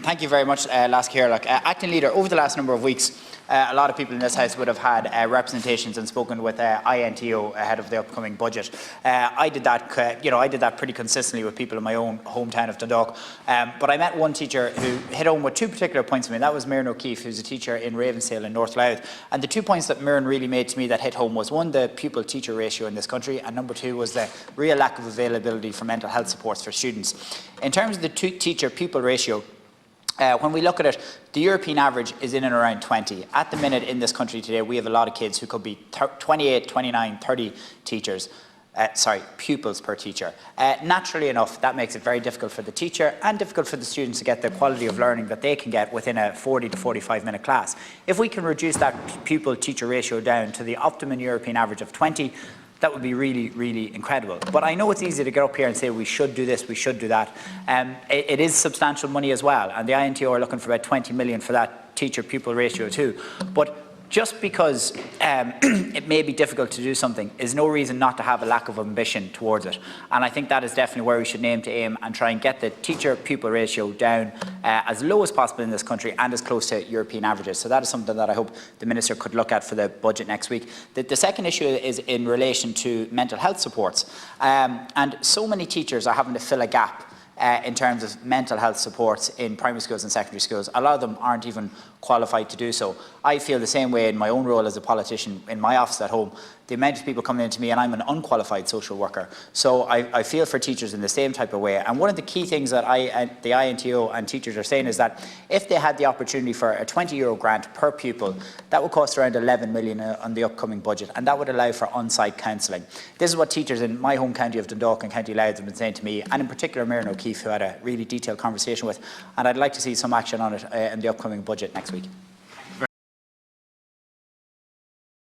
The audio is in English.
Thank you very much, Last Carelock. Acting Leader, over the last number of weeks, a lot of people in this House would have had representations and spoken with INTO ahead of the upcoming budget. I did that pretty consistently with people in my own hometown of Dundalk. But I met one teacher who hit home with two particular points for me. That was Miriam O'Keefe, who's a teacher in Ravensdale in North Louth. And the 2 points that Miriam really made to me that hit home was, one, the pupil-teacher ratio in this country, and number two was the real lack of availability for mental health supports for students. In terms of the teacher-pupil ratio, when we look at it, the European average is in and around 20. At the minute in this country today, we have a lot of kids who could be 28, 29, 30 pupils per teacher. Naturally enough, that makes it very difficult for the teacher and difficult for the students to get the quality of learning that they can get within a 40 to 45-minute class. If we can reduce that pupil-teacher ratio down to the optimum European average of 20, that would be really, really incredible. But I know it's easy to get up here and say we should do this, we should do that. It is substantial money as well, and the INTO are looking for about 20 million for that teacher-pupil ratio too. But just because it may be difficult to do something is no reason not to have a lack of ambition towards it. And I think that is definitely where we should aim and try and get the teacher-pupil ratio down as low as possible in this country and as close to European averages. So that is something that I hope the Minister could look at for the budget next week. The second issue is in relation to mental health supports. And so many teachers are having to fill a gap in terms of mental health supports in primary schools and secondary schools. A lot of them aren't even qualified to do so. I feel the same way in my own role as a politician in my office at home. The amount of people coming into me, and I'm an unqualified social worker, so I feel for teachers in the same type of way. And one of the key things that the INTO and teachers are saying is that if they had the opportunity for a €20 grant per pupil, that would cost around 11 million on the upcoming budget, and that would allow for on-site counselling. This is what teachers in my home county of Dundalk and County Louth have been saying to me, and in particular Miriam O'Keefe, who I had a really detailed conversation with, and I'd like to see some action on it in the upcoming budget next week.